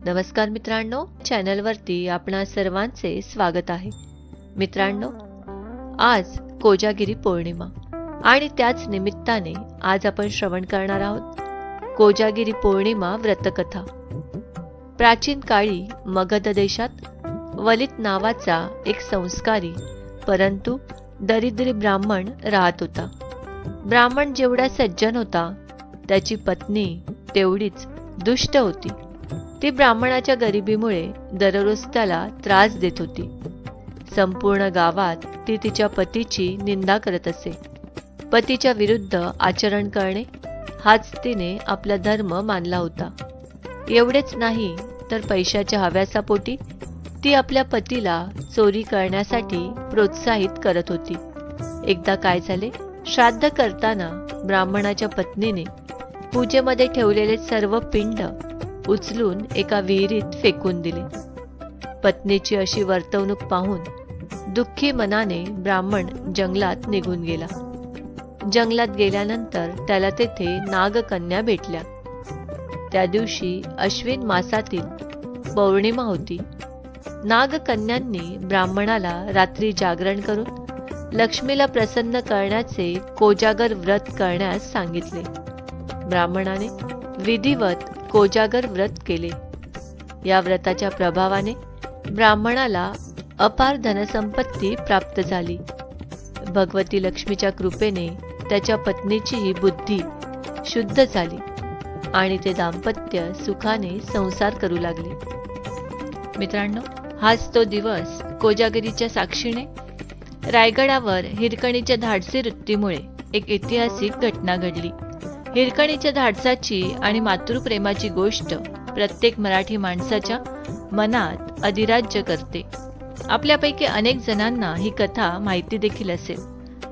नमस्कार मित्रांनो, चॅनलवरती आपणा सर्वांचे स्वागत आहे. मित्रांनो, आज कोजागिरी पौर्णिमा आणि त्याच निमित्ताने आज आपण श्रवण करणार आहोत कोजागिरी पौर्णिमा व्रतकथा. प्राचीन काळी मगध देशात वलित नावाचा एक संस्कारी परंतु दरिद्री ब्राह्मण राहत होता. ब्राह्मण जेवढा सज्जन होता, त्याची पत्नी तेवढीच दुष्ट होती. ती ब्राह्मणाच्या गरिबीमुळे दररोज त्याला त्रास देत होती. संपूर्ण गावात ती तिच्या पतीची निंदा करत असे. पतीच्या विरुद्ध आचरण करणे हाच तिने आपला धर्म मानला होता. एवढेच नाही तर पैशाच्या हव्यासापोटी ती आपल्या पतीला चोरी करण्यासाठी प्रोत्साहित करत होती. एकदा काय झाले, श्राद्ध करताना ब्राह्मणाच्या पत्नीने पूजेमध्ये ठेवलेले सर्व पिंड उचलून एका विहिरीत फेकून दिले. पत्नीची अशी वर्तवणूक पाहून दुःखी मनाने ब्राह्मण जंगलात निघून गेला. जंगलात गेल्यानंतर त्याला तेथे नागकन्या भेटल्या. त्या दिवशी अश्विन मासातील पौर्णिमा होती. नागकन्यांनी ब्राह्मणाला रात्री जागरण करून लक्ष्मीला प्रसन्न करण्याचे कोजागर व्रत करण्यास सांगितले. ब्राह्मणाने विधिवत कोजागर व्रत केले. या व्रताच्या प्रभावाने ब्राह्मणाला अपार धनसंपत्ती प्राप्त झाली. भगवती लक्ष्मीच्या कृपेने त्याच्या पत्नीचीही बुद्धी शुद्ध झाली आणि ते दाम्पत्य सुखाने संसार करू लागले. मित्रांनो, हाच तो दिवस कोजागिरीच्या साक्षीने रायगडावर हिरकणीच्या धाडसी वृत्तीमुळे एक ऐतिहासिक घटना घडली. हिरकणीच्या धाडसाची आणि मातृप्रेमाची गोष्ट प्रत्येक मराठी माणसाच्या मनात अधिराज्य करते. आपल्यापैकी अनेक जणांना ही कथा माहिती देखील असेल.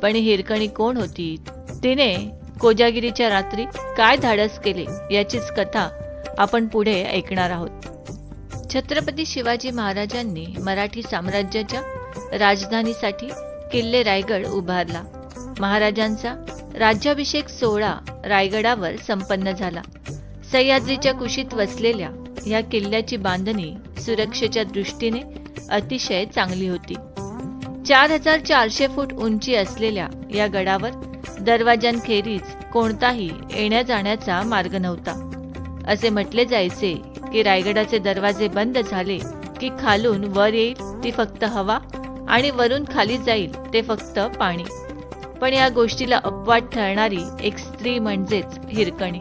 पण हिरकणी कोण होती, तिने कोजागिरीच्या रात्री काय धाडस केले, याचीच कथा आपण पुढे ऐकणार आहोत. छत्रपती शिवाजी महाराजांनी मराठी साम्राज्याच्या राजधानीसाठी किल्ले रायगड उभारला. महाराजांचा राज्याभिषेक सोहळा रायगडावर संपन्न झाला. सह्याद्रीच्या कुशीत वसलेल्या या किल्ल्याची बांधणी सुरक्षेच्या दृष्टीने अतिशय चांगली होती. 4400 फूट उंची असलेल्या या गडावर दरवाजांखेरीज कोणताही येण्या जाण्याचा मार्ग नव्हता. असे म्हटले जायचे की रायगडाचे दरवाजे बंद झाले की खालून वर येईल ती फक्त हवा आणि वरून खाली जाईल ते फक्त पाणी. पण या गोष्टीला अपवाद ठरणारी एक स्त्री म्हणजेच हिरकणी.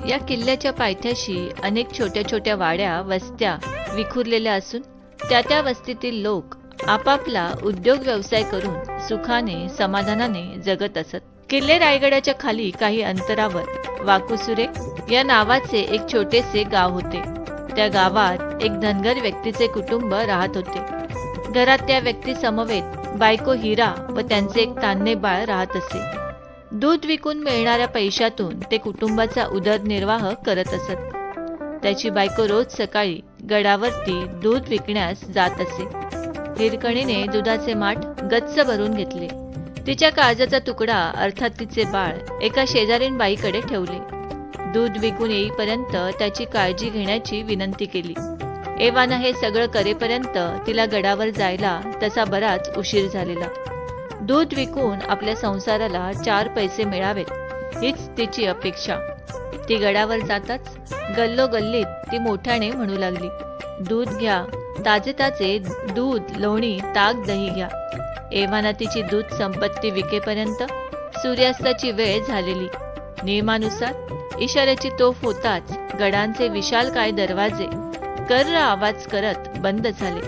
या किल्ल्याच्या पायथ्याशी अनेक छोट्या छोट्या वाड्या वस्त्या विखुरलेल्या असून त्या वस्तीतील लोक आपापला उद्योग व्यवसाय करून सुखाने समाधानाने जगत असत. किल्ले रायगडाच्या खाली काही अंतरावर वाकुसुरे या नावाचे एक छोटेसे गाव होते. त्या गावात एक धनगर व्यक्तीचे कुटुंब राहत होते. घरात त्या व्यक्ती समवेत बायको हिरा व त्यांचे एक तान्हे बाळ राहत असे. दूध विकून मिळणाऱ्या पैशातून ते कुटुंबाचा उदरनिर्वाह करत असत. त्याची बायको रोज सकाळी गडावरती दूध विकण्यास जात असे. हिरकणीने दुधाचे माठ गच्च भरून घेतले. तिच्या काळजाचा तुकडा अर्थात तिचे बाळ एका शेजारीण बाईकडे ठेवले. दूध विकून येईपर्यंत त्याची काळजी घेण्याची विनंती केली. एवानं हे सगळं करेपर्यंत तिला गडावर जायला तसा बराच उशीर झालेला. दूध विकून आपल्या संसाराला 4 पैसे मिळावेत हीच तिची अपेक्षा. ती गडावर जाताच गल्लोगल्लीत ती मोठ्याने म्हणू लागली, दूध घ्या, ताजे ताजे दूध, लोणी, ताक, दही घ्या. एव्हाना तिची दूध संपत्ती विकेपर्यंत सूर्यास्ताची वेळ झालेली. नियमानुसार इशाऱ्याची तोफ होताच गडांचे विशालकाय दरवाजे कर्र आवाज करत बंद झाले.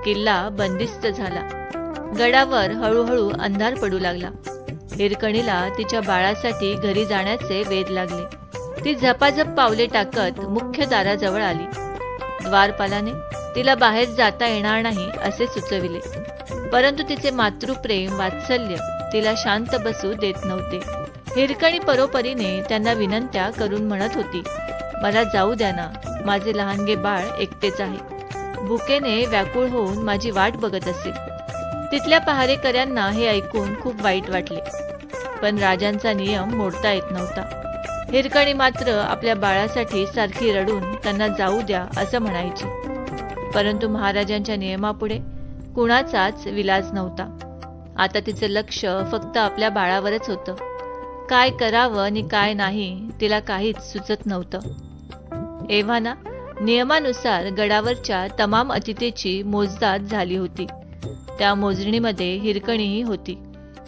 किल्ला बंदिस्त झाला. गडावर हळूहळू अंधार पडू लागला. हिरकणीला तिच्या बाळासाठी घरी जाण्याचे वेध लागले. ती झपाझप पावले टाकत मुख्य दाराजवळ आली. द्वारपालाने तिला बाहेर जाता येणार नाही असे सुचविले, परंतु तिचे मातृप्रेम वात्सल्य तिला शांत बसू देत नव्हते. हिरकणी परोपरीने त्यांना विनंत्या करून म्हणत होती, मला जाऊ द्या ना, माझे लहानगे बाळ एकटेच आहे. भुकेने व्याकुळ होऊन माझी वाट बघत असेल. तिथल्या पहारेकऱ्यांना हे ऐकून खूप वाईट वाटले, पण राजांचा नियम मोडता येत नव्हता. हिरकणी मात्र आपल्या बाळासाठी सारखी रडून त्यांना जाऊ द्या असं म्हणायची. परंतु महाराजांच्या नियमापुढे कुणाचाच विलाज नव्हता. आता तिचं लक्ष फक्त आपल्या बाळावरच होतं. काय करावं आणि काय नाही तिला काहीच सुचत नव्हतं. एव्हाना नियमानुसार गडावरच्या तमाम अतिथीची मोजदाद झाली होती. त्या मोजणीमध्ये हिरकणीही होती.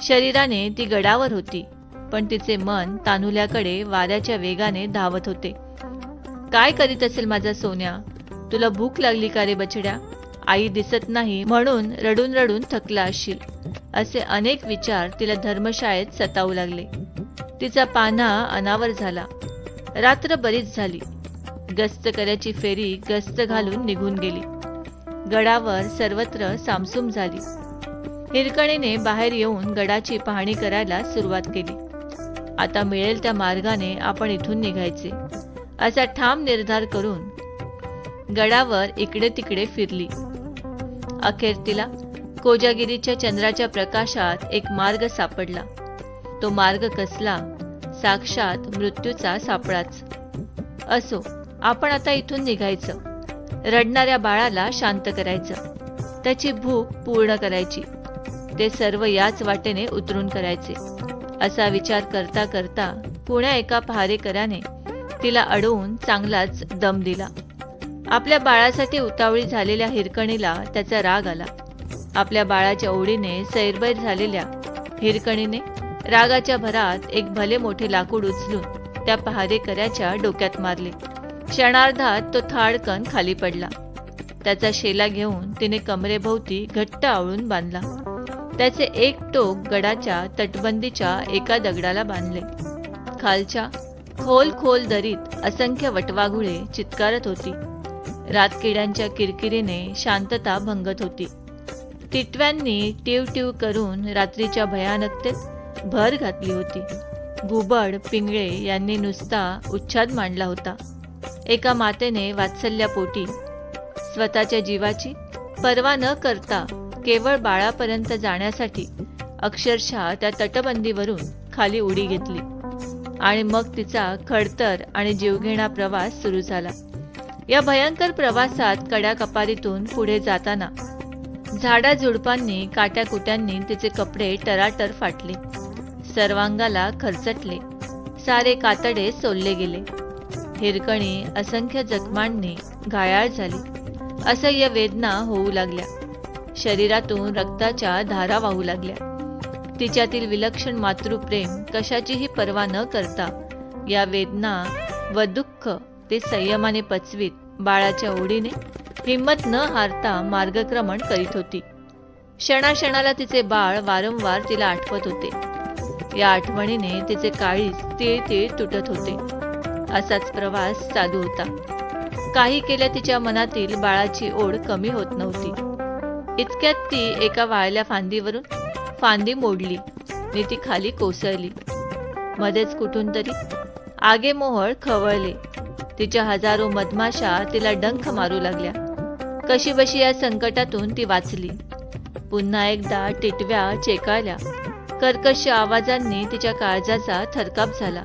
शरीराने ती गडावर होती, पण तिचे मन तानुल्याकडे वाऱ्याच्या वेगाने धावत होते. काय करीत असेल माझा सोन्या? तुला भूक लागली का रे बछड्या? आई दिसत नाही म्हणून रडून रडून थकला असशील, असे अनेक विचार तिला धर्मशाळेत सतावू लागले. तिचा पान्हा अनावर झाला. रात्र बरीच झाली. गस्त करायची फेरी गस्त घालून निघून गेली. गडावर सर्वत्र सामसूम झाली. हिरकणीने बाहेर येऊन गडाची पाहणी करायला सुरुवात केली. आता मिळेल त्या मार्गाने आपण इथून निघायचे असा ठाम निर्धार करून गडावर इकडे तिकडे फिरली. अखेर तिला कोजागिरीच्या चंद्राच्या प्रकाशात एक मार्ग सापडला. तो मार्ग कसला? साक्षात मृत्यूचा सापळाच. असो, आपण आता इथून निघायचं. रडणाऱ्या बाळाला शांत करायचं. त्याची भूक पूर्ण करायची. ते सर्व याच वाटेने उतरून करायचे असा विचार करता करता पुण्या एका पहारेकराने तिला अडवून चांगलाच दम दिला. आपल्या बाळासाठी उतावळी झालेल्या हिरकणीला त्याचा राग आला. आपल्या बाळाच्या ओढीने सैरभैर झालेल्या हिरकणीने रागाच्या भरात एक भले मोठे लाकूड उचलून त्या पहारेकऱ्याच्या डोक्यात मारले. क्षणार्धात तो थाडकन खाली पडला. त्याचा शेला घेऊन तिने कमरेभोवती घट्ट आवळून बांधला. त्याचे एक टोक गडाच्या तटबंदीच्या एका दगडाला बांधले. खालच्या खोल खोल दरीत असंख्य वटवाघुळे चित्कारत होती. रातकिड्यांच्या किरकिरीने शांतता भंगत होती. टिटव्यांनी टिव टिव करून रात्रीच्या भयानकतेत भर घातली होती. घुबड पिंगळे यांनी नुसता उच्छाद मांडला होता. एका मातेने वात्सल्यापोटी स्वतःच्या जीवाची पर्वा न करता केवळ बाळापर्यंत जाण्यासाठी अक्षरशः त्या तटबंदीवरून खाली उडी घेतली आणि मग तिचा खडतर आणि जीवघेणा प्रवास सुरू झाला. या भयंकर प्रवासात कड्याकपारीतून पुढे जाताना झाडाझुडपांनी काट्याकुट्यांनी तिचे कपडे टराटर फाटले. सर्वांगाला खरचटले. सारे कातडे सोलले गेले. हिरकणी असंख्य जखमांनी घायाळ झाली. असह्य वेदना होऊ लागल्या. शरीरातून रक्ताच्या धारा वाहू लागल्या. तिच्यातील विलक्षण मातृप्रेम कशाचीही पर्वा न करता या वेदना व दुःख ते संयमाने पचवीत बाळाच्या ओढीने हिंमत न हारता मार्गक्रमण करीत होती. क्षणाक्षणाला तिचे बाळ वारंवार तिला आठवत होते. या आठवणीने तिचे काळीज तीळ तीळ तुटत होते. असाच प्रवास चालू होता. काही केल्या तिच्या मनातील बाळाची ओढ कमी होत नव्हती. इतक्यात ती एका वाळल्या फांदीवरून फांदी मोडली आणि ती खाली कोसळली. मध्येच कुठून तरी आगेमोहळ खवळले. तिच्या हजारो मधमाशा तिला डंख मारू लागल्या. कशीबशी या संकटातून ती वाचली. पुन्हा एकदा टिटव्या चेकाळल्या. कर्कश आवाजांनी तिच्या काळजाचा थरकाप झाला.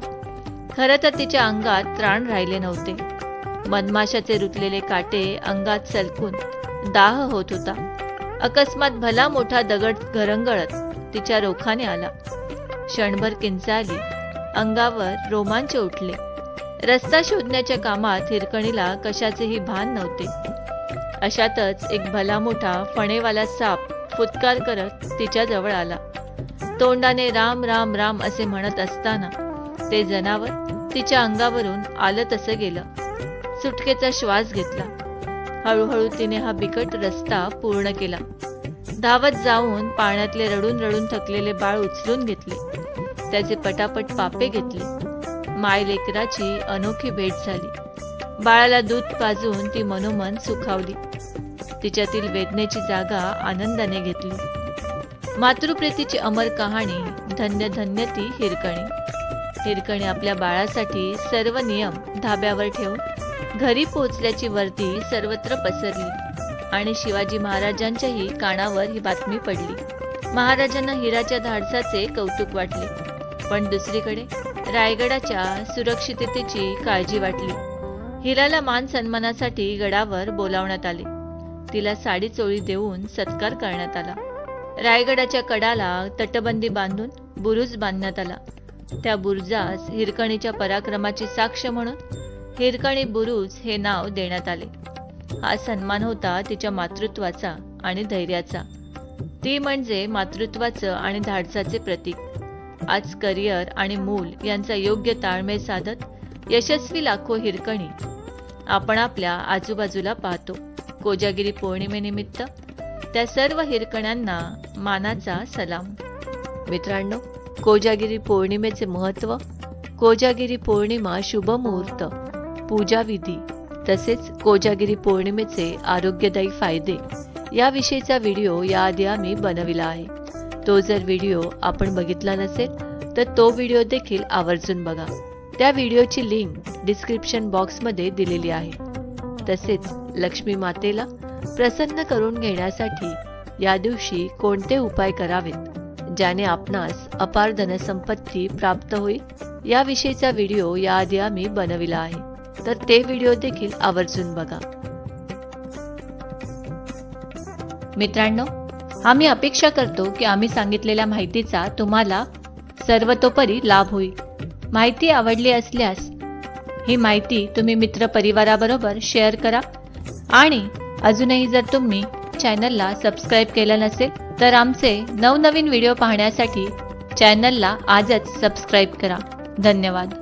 खरं तर तिच्या अंगात त्राण राहिले नव्हते. मधमाशाचे रुतलेले काटे अंगात सलकून दाह होत होता. अकस्मात भला मोठा दगड घरंगळत तिच्या रोखाने आला. क्षणभर किंचाळली. अंगावर रोमांच उठले. रस्ता शोधण्याच्या कामात हिरकणीला कशाचेही भान नव्हते. अशातच एक भला मोठा फणेवाला साप फुत्कार करत तिच्या जवळ आला. तोंडाने राम राम राम असे म्हणत असताना ते जनावर तिच्या अंगावरून आलं तसं गेलं. सुटकेचा श्वास घेतला. हळूहळू तिने हा बिकट रस्ता पूर्ण केला. धावत जाऊन पाण्यातले रडून रडून थकलेले बाळ उचलून घेतले. त्याचे पटापट पापे घेतले. माय लेकराची अनोखी भेट झाली. बाळाला दूध पाजून ती मनोमन सुखावली. तिच्यातील वेदनेची जागा आनंदाने घेतली. मातृप्रीतीची अमर कहाणी. धन्य धन्य ती हिरकणी. हिरकणी आपल्या बाळासाठी सर्व नियम धाब्यावर ठेवून घरी पोहोचल्याची वर्दी सर्वत्र पसरली आणि शिवाजी महाराजांच्याही कानावर ही बातमी पडली. महाराजांना हिराच्या धाडसाचे कौतुक वाटले. पण दुसरीकडे रायगडाच्या सुरक्षिततेची काळजी वाटली. हिराला मान सन्मानासाठी गडावर बोलावण्यात आले. तिला साडी चोळी देऊन सत्कार करण्यात आला. रायगडाच्या कडाला तटबंदी बांधून बुरुज बांधण्यात आला. त्या बुरुजास हिरकणीच्या पराक्रमाची साक्ष म्हणून हिरकणी बुरुज हे नाव देण्यात आले. हा सन्मान होता तिच्या मातृत्वाचा आणि धैर्याचा. ती म्हणजे मातृत्वाचं आणि धाडसाचे प्रतीक. आज करिअर आणि मूल यांचा योग्य ताळमेळ साधत यशस्वी लाखो हिरकणी आपण आपल्या आजूबाजूला पाहतो. कोजागिरी पौर्णिमेनिमित्त त्या सर्व हिरकण्यांना मानाचा सलाम. मित्रांनो, कोजागिरी पौर्णिमेचे महत्त्व, कोजागिरी पौर्णिमा शुभ मुहूर्त, पूजा विधी तसेच कोजागिरी पौर्णिमेचे आरोग्यदायी फायदे याविषयीचा व्हिडिओ याआधी आम्ही बनविला आहे. तो जर व्हिडिओ आपण बघितला नसेल तर तो व्हिडिओ देखील आवर्जून बघा. त्या व्हिडिओची लिंक डिस्क्रिप्शन बॉक्समध्ये दिलेली आहे. तसेच लक्ष्मी मातेला प्रसन्न करून घेण्यासाठी या दिवशी कोणते उपाय करावेत ज्याने आपणास अपार धनसंपत्ती प्राप्त होईल याविषयीचा व्हिडिओ याआधी आम्ही बनविला आहे. तर ते व्हिडिओ देखील आवर्जून बघा. मित्रांनो, आम्ही अपेक्षा करतो की आम्ही सांगितलेल्या माहितीचा तुम्हाला सर्वतोपरी लाभ होईल. माहिती आवडली असल्यास ही माहिती तुम्ही मित्रपरिवाराबरोबर शेअर करा आणि अजूनही जर तुम्ही चॅनलला सबस्क्राईब केलं नसेल तर आमचे नवनवीन व्हिडिओ पाहण्यासाठी चॅनलला आजच सबस्क्राईब करा. धन्यवाद.